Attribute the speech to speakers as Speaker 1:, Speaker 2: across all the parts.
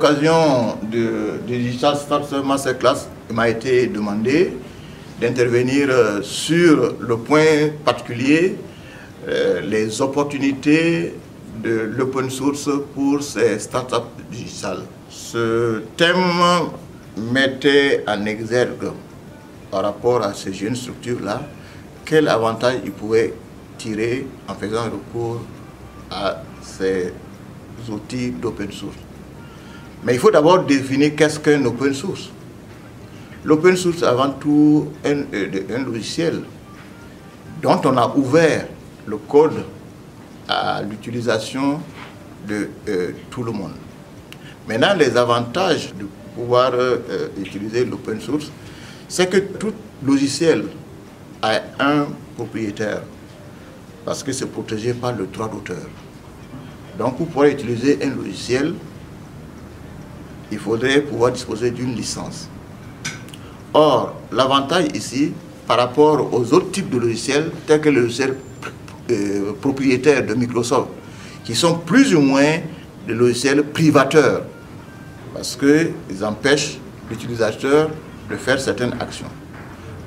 Speaker 1: l'occasion de Digital Startup Masterclass, il m'a été demandé d'intervenir sur le point particulier, les opportunités de l'open source pour ces startups digitales. Ce thème mettait en exergue par rapport à ces jeunes structures-là, quel avantage ils pouvaient tirer en faisant recours à ces outils d'open source. Mais il faut d'abord définir qu'est-ce qu'un open source. L'open source est avant tout un logiciel dont on a ouvert le code à l'utilisation de tout le monde. Maintenant, les avantages de pouvoir utiliser l'open source, c'est que tout logiciel a un propriétaire, parce que c'est protégé par le droit d'auteur. Donc, pour pouvoir utiliser un logiciel, il faudrait pouvoir disposer d'une licence. Or, l'avantage ici, par rapport aux autres types de logiciels, tels que le logiciel propriétaire de Microsoft, qui sont plus ou moins des logiciels privateurs, parce qu'ils empêchent l'utilisateur de faire certaines actions.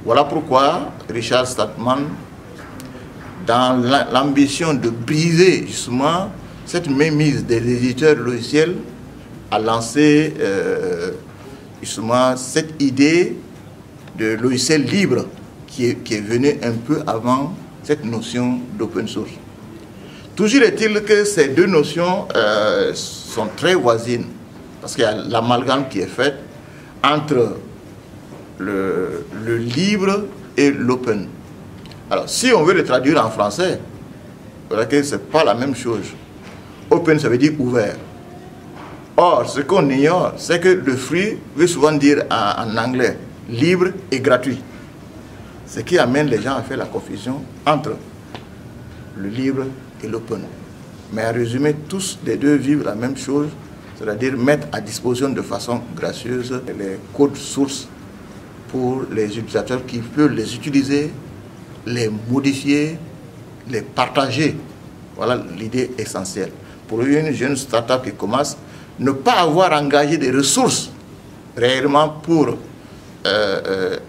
Speaker 1: Voilà pourquoi Richard Stallman, dans l'ambition de briser justement cette mainmise des éditeurs logiciels, a lancé justement cette idée de logiciel libre qui est venue un peu avant cette notion d'open source. Toujours est-il que ces deux notions sont très voisines, parce qu'il y a l'amalgame qui est fait entre le libre et l'open. Alors, si on veut le traduire en français, ce n'est pas la même chose. Open, ça veut dire ouvert. Or, ce qu'on ignore, c'est que le free veut souvent dire en anglais libre et gratuit. Ce qui amène les gens à faire la confusion entre le libre et l'open. Mais en résumé, tous les deux vivent la même chose, c'est-à-dire mettre à disposition de façon gracieuse les codes sources pour les utilisateurs qui peuvent les utiliser, les modifier, les partager. Voilà l'idée essentielle. Pour une jeune start-up qui commence, ne pas avoir engagé des ressources réellement pour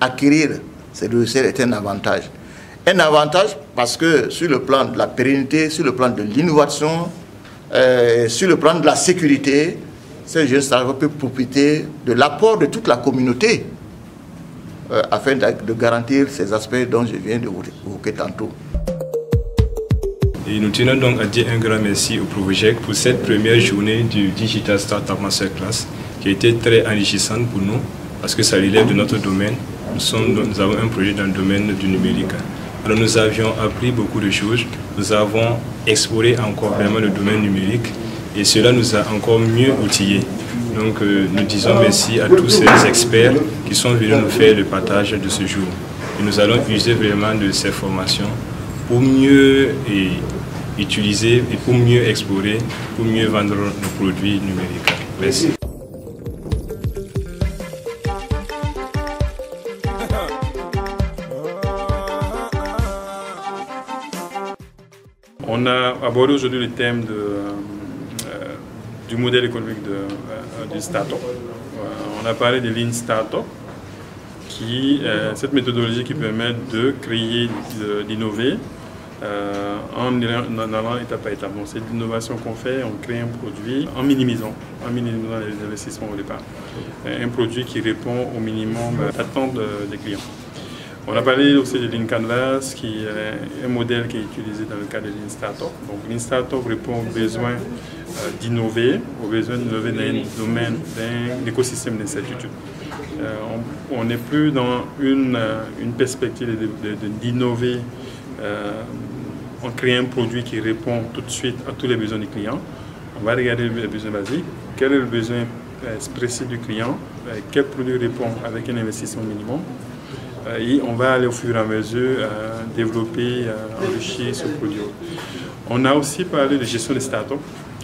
Speaker 1: acquérir ces logiciels est un avantage. Un avantage parce que sur le plan de la pérennité, sur le plan de l'innovation, sur le plan de la sécurité, ces jeunes start-up peuvent profiter de l'apport de toute la communauté afin de garantir ces aspects dont je viens de vous évoquer tantôt.
Speaker 2: Et nous tenons donc à dire un grand merci au Provoject pour cette première journée du Digital Startup Masterclass qui a été très enrichissante pour nous parce que ça relève de notre domaine. Nous avons un projet dans le domaine du numérique. Alors nous avions appris beaucoup de choses, nous avons exploré encore vraiment le domaine numérique et cela nous a encore mieux outillés. Donc nous disons merci à tous ces experts qui sont venus nous faire le partage de ce jour. Et nous allons user vraiment de ces formations pour mieux utiliser et pour mieux explorer, pour mieux vendre nos produits numériques. Merci. On a abordé aujourd'hui le thème du modèle économique du start-up. On a parlé de Lean Startup, cette méthodologie qui permet de créer, d'innover en allant étape par étape. C'est l'innovation qu'on fait, on crée un produit en minimisant les investissements au départ. Un produit qui répond au minimum d'attente des clients. On a parlé aussi de Lean Canvas, qui est un modèle qui est utilisé dans le cadre de Lean Startup. Donc Lean Startup répond aux besoins d'innover, aux besoins d'innover dans un domaine, d'un écosystème d'incertitude. On n'est plus dans une perspective d'innover en créant un produit qui répond tout de suite à tous les besoins du client. On va regarder les besoins basiques. Quel est le besoin précis du client? Quel produit répond avec un investissement minimum? Et on va aller au fur et à mesure développer, enrichir ce produit. On a aussi parlé de gestion des startups.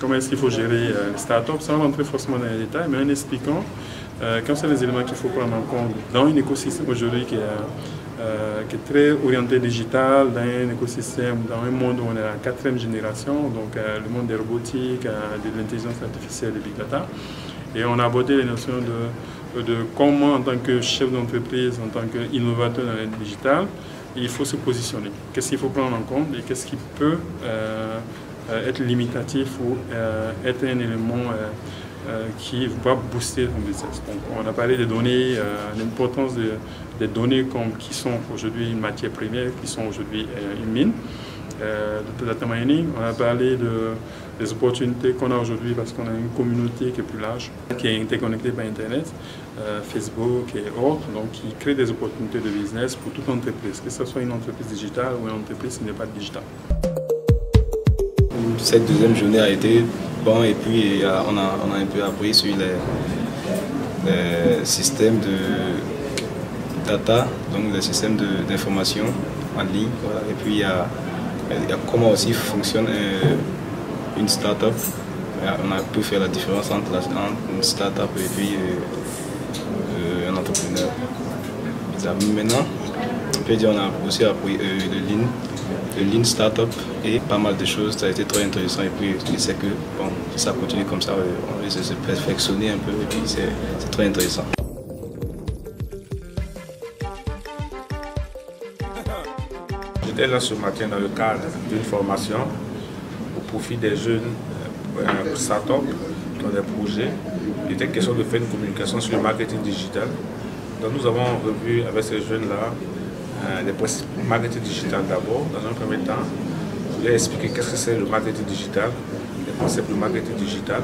Speaker 2: Comment est-ce qu'il faut gérer les startups sans rentrer forcément dans les détails, mais en expliquant quels sont les éléments qu'il faut prendre en compte dans un écosystème aujourd'hui qui est très orienté digital, dans un écosystème, dans un monde où on est à la 4e génération, donc le monde des robotiques, de l'intelligence artificielle et des big data. Et on a abordé les notions de comment, en tant que chef d'entreprise, en tant qu'innovateur dans l'aide digitale, il faut se positionner. Qu'est-ce qu'il faut prendre en compte et qu'est-ce qui peut être limitatif ou être un élément qui va booster son business. Donc, on a parlé des données, l'importance des données qui sont aujourd'hui une matière première, qui sont aujourd'hui une mine. De data mining, on a parlé des opportunités qu'on a aujourd'hui parce qu'on a une communauté qui est plus large, qui est interconnectée par Internet, Facebook et autres, donc qui crée des opportunités de business pour toute entreprise, que ce soit une entreprise digitale ou une entreprise qui n'est pas digitale.
Speaker 3: Cette deuxième journée a été bon et puis on a un peu appris sur les systèmes de data, donc les systèmes d'information en ligne. Voilà. Et puis il y a comment aussi fonctionne une start-up. On a pu faire la différence entre une start-up et puis un entrepreneur. Maintenant, on peut dire qu'on a aussi appris de Lean Startup et pas mal de choses. Ça a été très intéressant et puis je sais que bon, si ça continue comme ça, on risque de se perfectionner un peu et puis c'est très intéressant.
Speaker 4: J'étais là ce matin dans le cadre d'une formation au profit des jeunes start-up qui ont des projets. Il était question de faire une communication sur le marketing digital. Donc nous avons revu avec ces jeunes-là les principes du marketing digital d'abord. Dans un premier temps, je voulais expliquer qu'est-ce que c'est le marketing digital, les concepts du marketing digital.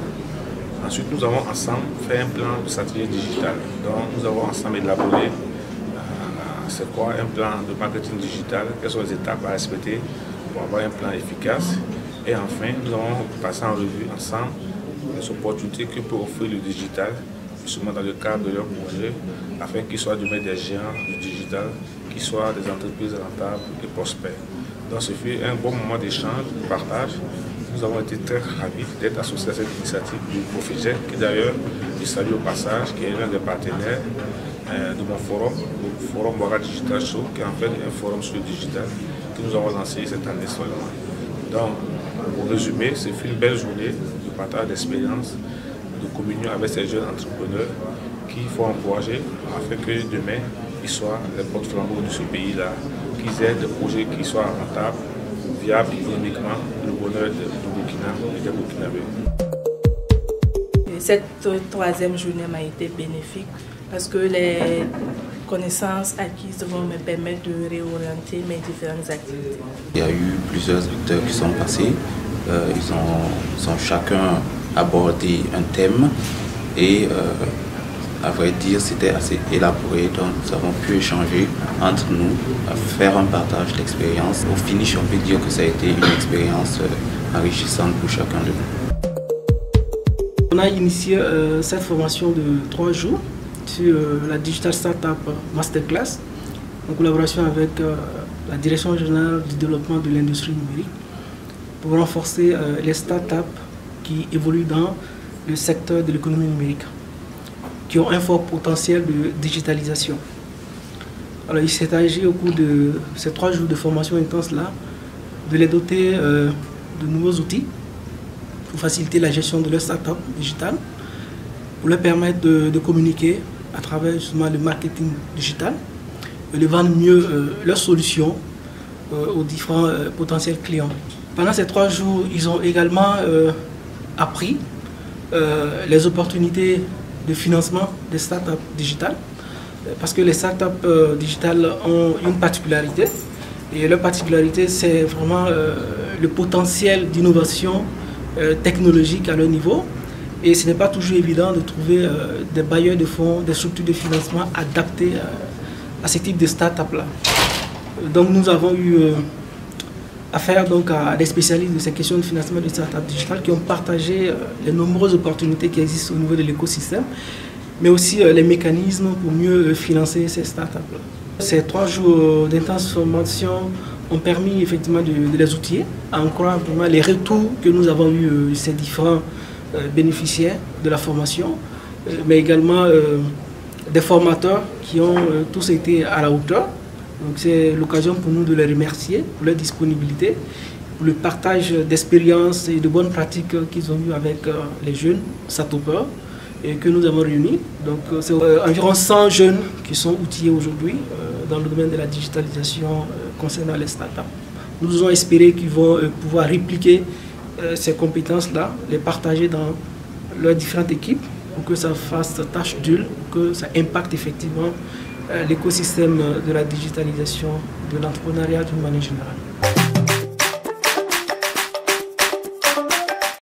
Speaker 4: Ensuite, nous avons ensemble fait un plan de stratégie digitale. Donc nous avons ensemble élaboré c'est quoi un plan de marketing digital, quelles sont les étapes à respecter pour avoir un plan efficace. Et enfin, nous avons passé en revue ensemble les opportunités que peut offrir le digital, justement dans le cadre de leur projet, afin qu'ils soient demain des géants du digital, qu'ils soient des entreprises rentables et prospères. Donc ce fut un bon moment d'échange, de partage. Nous avons été très ravis d'être associés à cette initiative du Profigec, qui d'ailleurs, je salue au passage, qui est l'un des partenaires de mon forum, le forum Ouaga Digital Show, qui est en fait un forum sur le digital que nous avons lancé cette année seulement. Donc, pour résumer, ce fut une belle journée de partage d'expérience, de communion avec ces jeunes entrepreneurs qu'il faut encourager afin que demain, ils soient les porte-flambeaux de ce pays-là, qu'ils aient des projets qui soient rentables, viables économiquement, le bonheur du Burkina et des Burkinabés.
Speaker 5: Cette troisième journée m'a été bénéfique parce que les connaissances acquises vont me permettre de réorienter mes différentes activités.
Speaker 6: Il y a eu plusieurs acteurs qui sont passés. Ils ont chacun abordé un thème et à vrai dire c'était assez élaboré, donc nous avons pu échanger entre nous, faire un partage d'expérience. Au finish, on peut dire que ça a été une expérience enrichissante pour chacun de nous.
Speaker 7: On a initié cette formation de 3 jours sur la Digital Startup Masterclass en collaboration avec la Direction générale du développement de l'industrie numérique pour renforcer les startups qui évoluent dans le secteur de l'économie numérique, qui ont un fort potentiel de digitalisation. Alors il s'est agi au cours de ces 3 jours de formation intense-là de les doter de nouveaux outils pour faciliter la gestion de leur startup digitale, pour leur permettre de communiquer à travers justement le marketing digital et de vendre mieux leurs solutions aux différents potentiels clients. Pendant ces 3 jours, ils ont également appris les opportunités de financement des startups digitales, parce que les startups digitales ont une particularité, et leur particularité c'est vraiment le potentiel d'innovation technologique à leur niveau, et ce n'est pas toujours évident de trouver des bailleurs de fonds, des structures de financement adaptées à ce type de start-up-là. Donc nous avons eu affaire donc à des spécialistes de ces questions de financement de start-up digitales qui ont partagé les nombreuses opportunités qui existent au niveau de l'écosystème, mais aussi les mécanismes pour mieux financer ces start-up-là. Ces 3 jours d'intense formation ont permis effectivement de les outiller, à en croire vraiment les retours que nous avons eu ces différents bénéficiaires de la formation, mais également des formateurs qui ont tous été à la hauteur. Donc c'est l'occasion pour nous de les remercier pour leur disponibilité, pour le partage d'expériences et de bonnes pratiques qu'ils ont eu avec les jeunes start-upers et que nous avons réunis. Donc c'est environ 100 jeunes qui sont outillés aujourd'hui dans le domaine de la digitalisation concernant les startups. Nous avons espéré qu'ils vont pouvoir répliquer ces compétences-là, les partager dans leurs différentes équipes pour que ça fasse tâche d'huile, que ça impacte effectivement l'écosystème de la digitalisation de l'entrepreneuriat d'une manière générale.